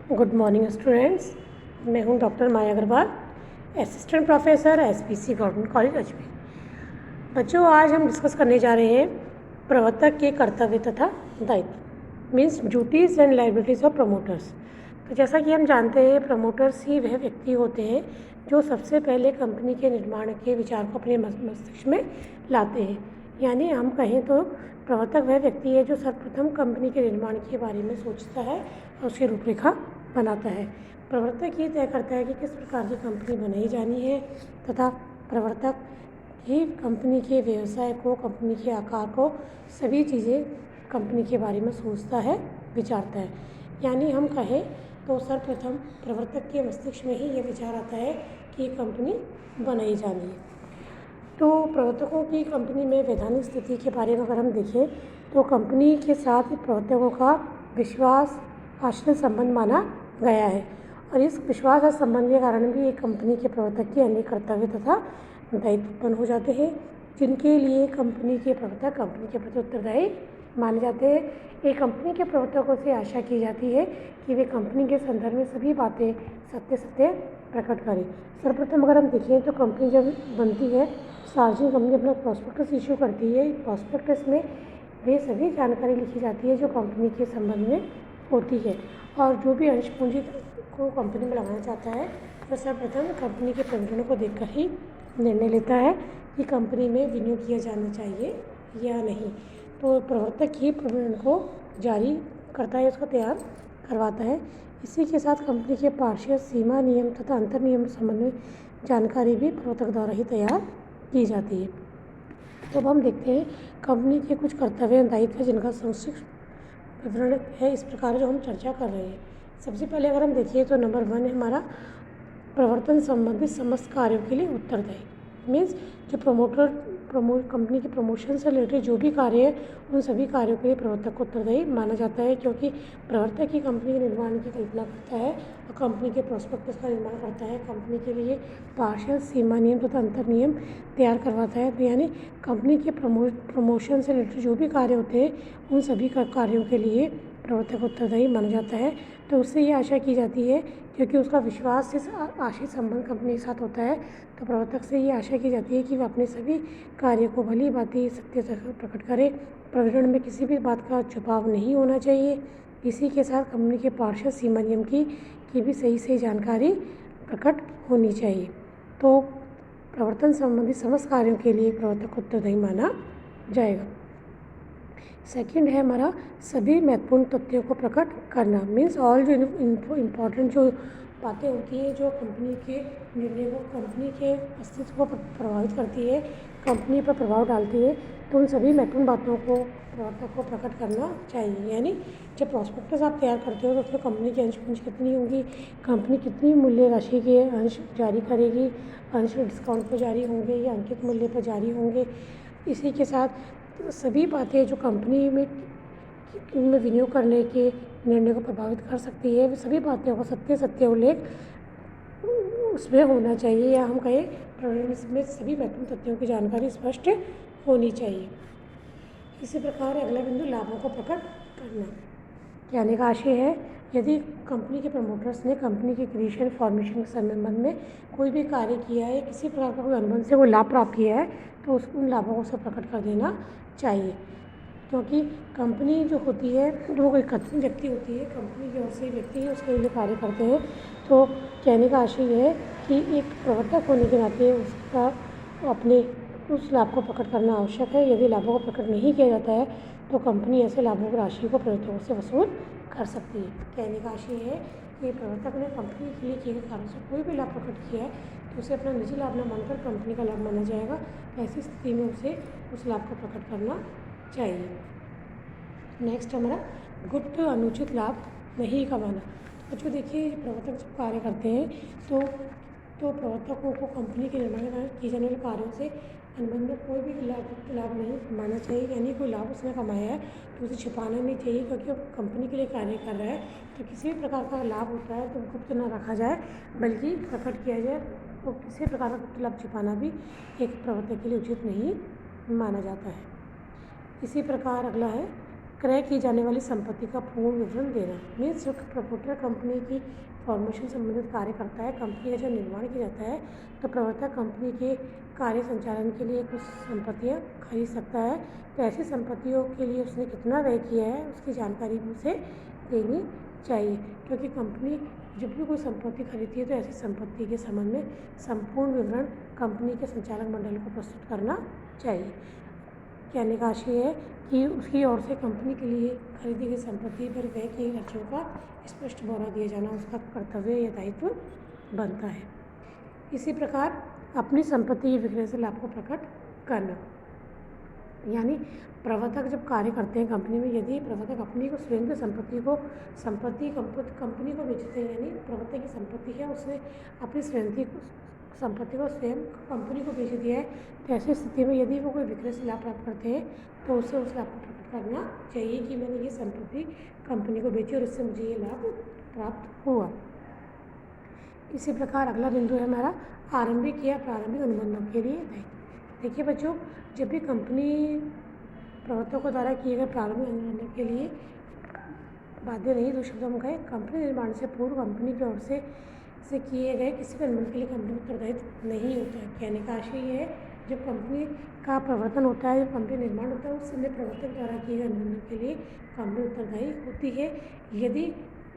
Good morning students. मैं हूं doctor Maya Agrawal, assistant professor SPC government college Ajmer. बच्चों, आज हम डिस्कस करने जा रहे हैं प्रवर्तक के कर्तव्य तथा दायित्व, means duties and liabilities of promoters. तो जैसा कि हम जानते हैं, प्रमोटर्स ही वह व्यक्ति होते हैं जो सबसे पहले कंपनी के निर्माण के विचार को अपने मस्तिष्क में लाते हैं। यानी हम कहें तो प्रवर्तक वह व्यक्ति है जो सर्वप्रथम कंपनी के निर्माण के बारे में सोचता है और उसकी रूपरेखा बनाता है। प्रवर्तक ये तय करता है कि किस प्रकार की कंपनी बनाई जानी है तथा प्रवर्तक ही कंपनी के व्यवसाय को, कंपनी के आकार को, सभी चीज़ें कंपनी के बारे में सोचता है, विचारता है। यानी हम कहें तो सर्वप्रथम प्रवर्तक के मस्तिष्क में ही ये विचार आता है कि कंपनी बनाई जानी है। तो प्रवर्तकों की कंपनी में वैधानिक स्थिति के बारे में अगर हम देखें तो कंपनी के साथ प्रवर्तकों का विश्वास आश्रित संबंध माना गया है और इस विश्वास और संबंध के कारण भी एक कंपनी के प्रवर्तक के अनेक कर्तव्य तथा दायित्व उत्पन्न हो जाते हैं, जिनके लिए कंपनी के प्रवर्तक कंपनी के प्रति उत्तरदायी माने जाते हैं। एक कंपनी के प्रवर्तकों से आशा की जाती है कि वे कंपनी के संदर्भ में सभी बातें सत्य प्रकट करें। सर्वप्रथम अगर हम देखें तो कंपनी जब बनती है, सार्वजनिक कंपनी अपना प्रॉस्पेक्टस इशू करती है। प्रॉस्पेक्टस में वे सभी जानकारी लिखी जाती है जो कंपनी के संबंध में होती है, और जो भी अंश पूंजी को कंपनी में लगाना चाहता है वह सर्वप्रथम कंपनी के प्रकटनों को देखकर ही निर्णय लेता है कि कंपनी में विनियोग किया जाना चाहिए या नहीं। तो प्रवर्तक ही प्रकटन को जारी करता है, उसको तैयार करवाता है। इसी के साथ कंपनी के पार्षद सीमा नियम तथा अंतर नियम संबंध में जानकारी भी प्रवर्तक द्वारा ही तैयार की जाती है। तो अब हम देखते हैं कंपनी के कुछ कर्तव्य और दायित्व जिनका संक्षिप्त विवरण है इस प्रकार जो हम चर्चा कर रहे हैं। सबसे पहले अगर हम देखिए तो नंबर 1 है हमारा प्रवर्तन संबंधित समस्त कार्यों के लिए उत्तरदायी। मीन्स जो कंपनी के प्रमोशन से रिलेटेड जो भी कार्य है उन सभी कार्यों के लिए प्रवर्तक को उत्तरदायी माना जाता है, क्योंकि प्रवर्तक ही कंपनी के निर्माण की कल्पना करता है और कंपनी के प्रॉस्पेक्टस का निर्माण करता है, कंपनी के लिए पार्षद सीमा नियम तथा अंतर नियम तैयार करवाता है। तो यानी कंपनी के प्रमोशन से रिलेटेड जो भी कार्य होते हैं उन सभी कार्यों के लिए प्रवर्तक उत्तरदायी माना जाता है। तो उससे ये आशा की जाती है, क्योंकि उसका विश्वास से आश्रित संबंध कंपनी के साथ होता है, तो प्रवर्तक से ये आशा की जाती है कि वह अपने सभी कार्य को भली भांति सत्य से प्रकट करे। प्रकटन में किसी भी बात का छुपाव नहीं होना चाहिए। इसी के साथ कंपनी के पार्षद सीमा नियम की भी सही जानकारी प्रकट होनी चाहिए। तो प्रवर्तन संबंधी समस्त कार्यों के लिए प्रवर्तक उत्तरदायी माना जाएगा। सेकंड है हमारा सभी महत्वपूर्ण तथ्यों को प्रकट करना। मीन्स ऑल जो इम्पोर्टेंट जो बातें होती हैं जो कंपनी के निर्णय को, कंपनी के अस्तित्व को प्रभावित करती है, कंपनी पर प्रभाव डालती है, तो उन सभी महत्वपूर्ण बातों को प्रवर्तक को प्रकट करना चाहिए। यानी जब प्रॉस्पेक्टस आप तैयार करते हो तो उसमें कंपनी की अंश पूंजी कितनी होंगी, कंपनी कितनी मूल्य राशि के अंश जारी करेगी, अंश डिस्काउंट पर जारी होंगे या अंकित मूल्य पर जारी होंगे। इसी के साथ सभी बातें जो कंपनी में विनियोग करने के निर्णय को प्रभावित कर सकती है, वे सभी बातों का सत्य उल्लेख उसमें होना चाहिए, या हम कहें इसमें सभी महत्वपूर्ण तथ्यों की जानकारी स्पष्ट होनी चाहिए। इसी प्रकार अगला बिंदु लाभों को प्रकट करना। कहने का आशय है, यदि कंपनी के प्रमोटर्स ने कंपनी के क्रिएशन फॉर्मेशन के संबंध में कोई भी कार्य किया है, किसी प्रकार का कोई अनुबंध से वो लाभ प्राप्त किया है, तो उन लाभों को सब प्रकट कर देना चाहिए। क्योंकि कंपनी जो होती है वो कोई कथित व्यक्ति होती है, कंपनी की ओर से व्यक्ति ही उसके लिए कार्य करते हैं। तो कहने का आशय ये है कि एक प्रवर्तक होने के नाते उसका अपने उस लाभ को प्रकट करना आवश्यक है। यदि लाभों को प्रकट नहीं किया जाता है तो कंपनी ऐसे लाभों की राशि को प्रवर्तकों से वसूल कर सकती है। कहने का आशय है कि प्रवर्तक ने कंपनी के लिए किए गए कार्यों से कोई भी लाभ प्रकट किया है तो उसे अपना निजी लाभ न मानकर कंपनी का लाभ माना जाएगा। ऐसी स्थिति में उसे उस लाभ को प्रकट करना चाहिए। नेक्स्ट हमारा गुप्त अनुचित लाभ नहीं कमाना। बच्चों देखिए, प्रवर्तक जब कार्य करते हैं तो प्रवर्तकों को कंपनी के निर्माण में किए जाने वाले कार्यों से अनुबंध में कोई भी लाभ नहीं मानना चाहिए। यानी कोई लाभ उसने कमाया है तो उसे छिपाना नहीं चाहिए, क्योंकि वो कंपनी के लिए कार्य कर रहा है। तो किसी भी प्रकार का लाभ होता है तो गुप्त न रखा जाए बल्कि प्रकट किया जाए। तो किसी प्रकार का गुप्त लाभ छिपाना भी एक प्रवर्तक के लिए उचित नहीं माना जाता है। इसी प्रकार अगला है क्रय की जाने वाली संपत्ति का पूर्ण विवरण देना। मीन्स जो प्रमोटर कंपनी की फॉर्मेशन संबंधित कार्य करता है, कंपनी का जब निर्माण किया जाता है तो प्रवर्तक कंपनी के कार्य संचालन के लिए कुछ संपत्तियाँ खरीद सकता है। तो ऐसी संपत्तियों के लिए उसने कितना व्यय किया है उसकी जानकारी भी उसे देनी चाहिए, क्योंकि कंपनी जब भी कोई संपत्ति खरीदती है तो ऐसी संपत्ति के संबंध में संपूर्ण विवरण कंपनी के संचालक मंडल को प्रस्तुत करना चाहिए। कहने का आशय है कि उसकी ओर से कंपनी के लिए खरीदी गई संपत्ति पर व्यय किए खर्चों का स्पष्ट ब्यौरा दिया जाना उसका कर्तव्य या दायित्व बनता है। इसी प्रकार अपनी संपत्ति की विक्रय से लाभ को प्रकट करना, यानी प्रवर्तक जब कार्य करते हैं कंपनी में, यदि प्रवर्तक अपनी को स्वयं की संपत्ति कंपनी को बेचते हैं, यानी प्रवर्तक की संपत्ति है उसने अपनी स्वयं की संपत्ति को स्वयं कंपनी को बेच दिया है, तो ऐसी स्थिति में यदि वो कोई विक्रय से लाभ प्राप्त करते हैं तो उसे उस लाभ को प्रकट करना चाहिए कि मैंने ये संपत्ति कंपनी को बेची और इससे मुझे ये लाभ प्राप्त हुआ। इसी प्रकार अगला बिंदु है हमारा आरंभिक या प्रारंभिक अनुबंधों के लिए दायित्व। देखिए बच्चों, जब भी कंपनी प्रवर्तकों द्वारा किए गए प्रारंभिक अनुबंधों के लिए बाध्य नहीं, दो शब्दों में कहें, कंपनी निर्माण से पूर्व कंपनी की ओर से किए गए किसी भी अनुबंध के लिए कंपनी उत्तरदायित्व नहीं होता है। कहने का आशय ये है, जब कंपनी का प्रवर्तन होता है, जब कंपनी निर्माण होता है, उस समय प्रवर्तक द्वारा किए गए अनुबंधों के लिए कंपनी उत्तरदायी होती है। यदि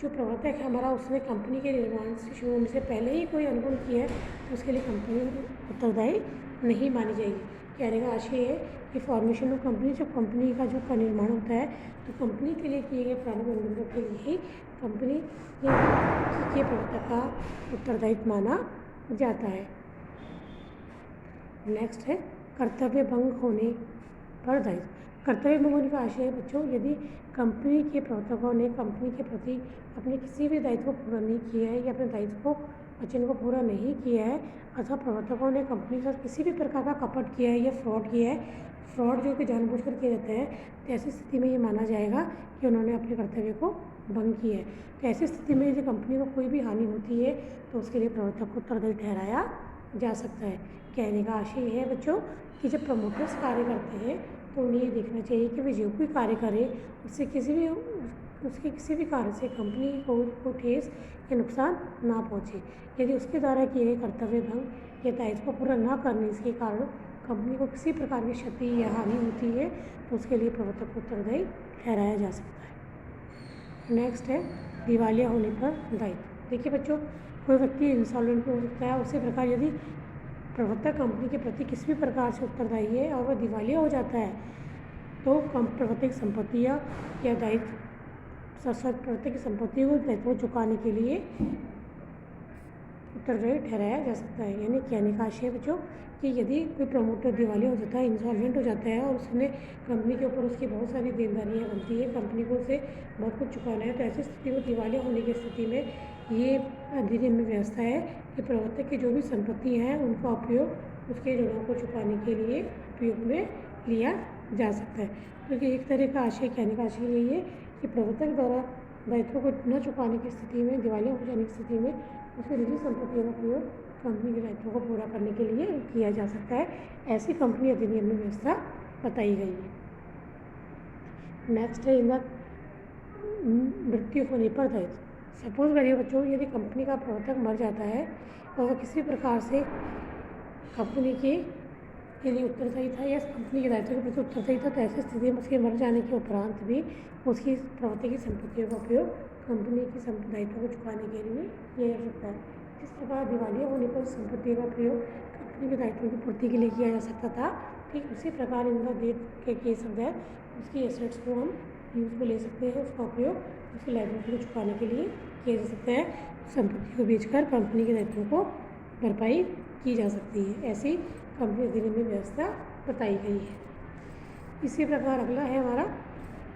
जो प्रवर्तक है हमारा उसने कंपनी के निर्माण से शुरू होने से पहले ही कोई अनुबंध किया है तो उसके लिए कंपनी उत्तरदायी नहीं मानी जाएगी। कहने का आशय है कि फॉर्मेशन ऑफ कंपनी, जब कंपनी का जो निर्माण होता है तो कंपनी के लिए किए गए प्रारंभिक अनुबंधों के लिए ही कंपनी के प्रवर्तक का उत्तरदायित्व माना जाता है। नेक्स्ट है कर्तव्य भंग होने पर दायित्व। कर्तव्य भंग होने का आशय है बच्चों, यदि कंपनी के प्रवर्तकों ने कंपनी के प्रति अपने किसी भी दायित्व को पूरा नहीं किया है या अपने दायित्व को वचन को पूरा नहीं किया है, अथवा प्रवर्तकों ने कंपनी के साथ किसी भी प्रकार का कपट किया है या फ्रॉड किया है, फ्रॉड जो कि जानबूझकर किया जाता है, तो ऐसी स्थिति में ये माना जाएगा कि उन्होंने अपने कर्तव्य को भंग किया है। तो ऐसी स्थिति में यदि कंपनी को कोई भी हानि होती है तो उसके लिए प्रवर्तक को उत्तरदायी ठहराया जा सकता है। कहने का आशय है बच्चों कि जब प्रमोटर्स कार्य करते हैं तो उन्हें ये देखना चाहिए कि वे जो कोई कार्य करें उससे उसके किसी भी कार्य से कंपनी को ठेस या नुकसान ना पहुँचे। यदि उसके द्वारा किए गए कर्तव्य भंग या दायित्व को पूरा न करने के कारण कंपनी को किसी प्रकार की क्षति या हानि होती है तो उसके लिए प्रवर्तक को उत्तरदायी ठहराया जा सकता है। नेक्स्ट है दिवालिया होने पर दायित्व। देखिए बच्चों, कोई व्यक्ति इंसॉल्वेंट हो सकता है, उसी प्रकार यदि प्रवर्तक कंपनी के प्रति किसी भी प्रकार से उत्तरदायी है और वह दिवालिया हो जाता है तो प्रवर्तक संपत्तियाँ या दायित्व प्रवर्तक की संपत्ति को दायित्व चुकाने के लिए उत्तरदायी ठहराया जा सकता है। यानी कहने का आशय बच्चों कि यदि कोई प्रमोटर दिवालिया हो जाता है, इंसॉल्वेंट हो जाता है और उसने कंपनी के ऊपर उसकी बहुत सारी देनदारियाँ बनती है, कंपनी को उसे बहुत कुछ चुकाना है, तो ऐसी स्थिति में दिवालिया होने की स्थिति में ये अधिनियम में व्यवस्था है कि प्रवर्तक की जो भी संपत्ति हैं उनका उपयोग उसके ऋणों को चुकाने के लिए उपयोग में लिया जा सकता है। क्योंकि एक तरह का आशय, कहने का आशय यही है कि प्रवर्तक द्वारा दायित्वों को न चुकाने की स्थिति में, दिवालिया हो जाने की स्थिति में उसकी निजी संपत्तियों का प्रयोग कंपनी के दायित्वों को पूरा करने के लिए किया जा सकता है। ऐसी कंपनी अधिनियम में व्यवस्था बताई गई है। नेक्स्ट है मृत्यु होने पर दायित्व। सपोज करिए बच्चों, यदि कंपनी का प्रवर्तक मर जाता है और वह किसी प्रकार से कंपनी के लिए उत्तरदायी था या कंपनी के दायित्व के प्रति उत्तरदायी था, तो ऐसी स्थिति में उसके मर जाने के उपरांत भी उसकी प्रवर्तक की संपत्तियों का उपयोग कंपनी की दायित्व को चुकाने के लिए किया जा सकता है। जिस प्रकार दिवालिया होने पर संपत्तियों का प्रयोग कंपनी के दायित्वों की पूर्ति के लिए किया जा सकता था, ठीक उसी प्रकार इन द डेट के केस अंदर उसकी एसेट्स को हम यूज़ में ले सकते हैं, उसका उपयोग उसकी लायबिलिटी को चुकाने के लिए किया जा सकता है। संपत्ति को बेचकर कंपनी के दायित्वों को भरपाई की जा सकती है। ऐसी कंपनी अधिनियम में व्यवस्था बताई गई है। इसी प्रकार अगला है हमारा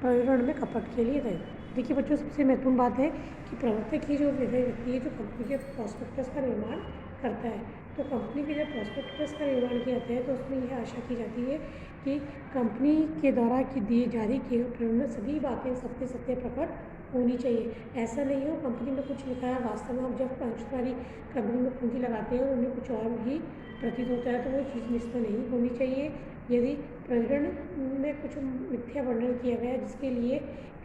पर्यावरण में कपट के लिए दायित्व। देखिए बच्चों, सबसे महत्वपूर्ण बात है कि प्रवर्तक की जो व्यक्ति है जो कंपनी के प्रॉस्पेक्टस का निर्माण करता है, तो कंपनी के जब प्रॉस्पेक्टस का निर्माण किया जाता है तो उसमें यह आशा की जाती है कि कंपनी के द्वारा जारी किए गए सभी बातें सत्य प्रकट होनी चाहिए। ऐसा नहीं हो कंपनी में कुछ लिखा है, वास्तव में आप जब अंशधारी कंपनी में पूंजी लगाते हैं और उन्हें कुछ और ही प्रतीत होता है तो वो चीज़ निश्चित नहीं होनी चाहिए। यदि प्रकरण में कुछ मिथ्या वर्णन किया गया जिसके लिए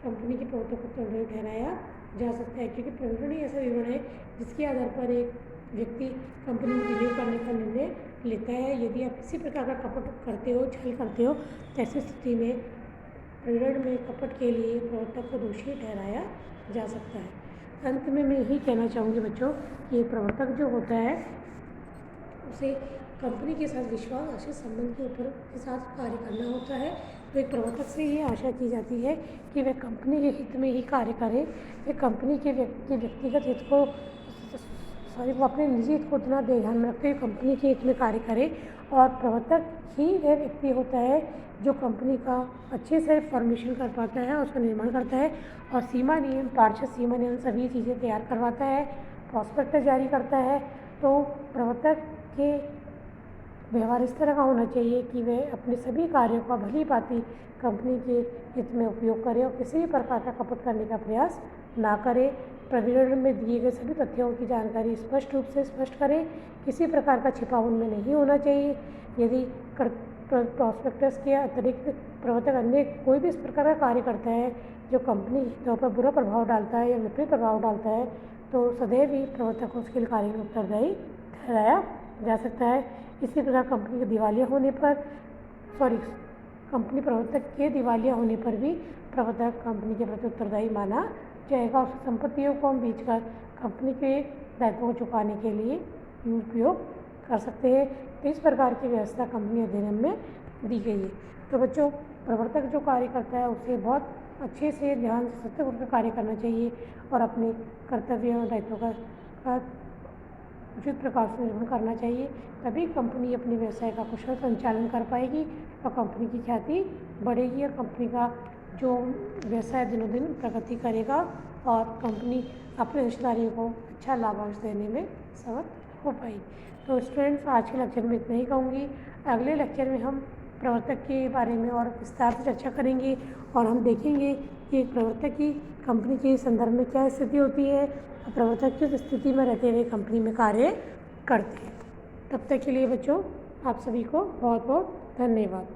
कंपनी के प्रवर्तक को उत्तरदायी ठहराया जा सकता है, क्योंकि प्रकरण ही ऐसा विवरण है जिसके आधार पर एक व्यक्ति कंपनी में विनियोग करने का निर्णय लेता है। यदि आप किसी प्रकार का कपट करते हो, छल करते हो, तो ऐसी स्थिति में प्रकरण में कपट के लिए प्रवर्तक को दोषी ठहराया जा सकता है। अंत में मैं यही कहना चाहूँगी बच्चों कि प्रवर्तक जो होता है उसे कंपनी के साथ विश्वास आश्रित संबंध के साथ कार्य करना होता है। तो एक प्रवर्तक से ये आशा की जाती है कि वह कंपनी के हित में ही कार्य करे, वह कंपनी के व्यक्तिगत हित को वो अपने निजी हित को इतना ध्यान में रखते हुए कंपनी के हित में कार्य करे। और प्रवर्तक ही वह व्यक्ति होता है जो कंपनी का अच्छे से फॉर्मेशन कर पाता है, उसका निर्माण करता है और सीमा नियम, पार्षद सीमा नियम सभी चीज़ें तैयार करवाता है, प्रॉस्पेक्टस जारी करता है। तो प्रवर्तक के व्यवहार इस तरह का होना चाहिए कि वह अपने सभी कार्यों का भली भांति कंपनी के हित में उपयोग करे और किसी भी प्रकार का कपट करने का प्रयास ना करे। प्रविवरण में दिए गए सभी तथ्यों की जानकारी स्पष्ट रूप से स्पष्ट करें, किसी प्रकार का छिपाव उनमें नहीं होना चाहिए। यदि प्रॉस्पेक्टस के अतिरिक्त प्रवर्तक अन्य कोई भी इस प्रकार का कार्य करता है जो कंपनी हितों पर बुरा प्रभाव डालता है या विपरीत प्रभाव डालता है, तो सदैव ही प्रवर्तक को उसके कार्य में उत्तरदायी ठहराया जा सकता है। इसी प्रकार कंपनी के दिवालिया होने पर कंपनी प्रवर्तक के दिवालिया होने पर भी प्रवर्तक कंपनी के प्रति उत्तरदायी माना जाएगा। उस संपत्तियों को हम बेचकर कंपनी के दायित्वों को चुकाने के लिए उपयोग कर सकते हैं। तो इस प्रकार की व्यवस्था कंपनी अधिनियम में दी गई है। तो बच्चों, प्रवर्तक जो कार्य करता है उसे बहुत अच्छे से ध्यान से सतर्क कार्य करना चाहिए और अपने कर्तव्यों और दायित्वों का उचित प्रकार से निर्वहन करना चाहिए, तभी कंपनी अपने व्यवसाय का कुशल संचालन कर पाएगी और कंपनी की ख्याति बढ़ेगी और कंपनी का जो व्यवसाय दिनों दिन प्रगति करेगा और कंपनी अपने हिस्सेदारियों को अच्छा लाभांश देने में समर्थ हो पाएगी। तो स्टूडेंट्स, आज के लेक्चर में इतना ही कहूँगी। अगले लेक्चर में हम प्रवर्तक के बारे में और विस्तार से चर्चा करेंगे और हम देखेंगे कि एक प्रवर्तक की कंपनी के संदर्भ में क्या स्थिति होती है और प्रवर्तक किस स्थिति में रहते हुए कंपनी में कार्य करते हैं। तब तक के लिए बच्चों, आप सभी को बहुत बहुत धन्यवाद।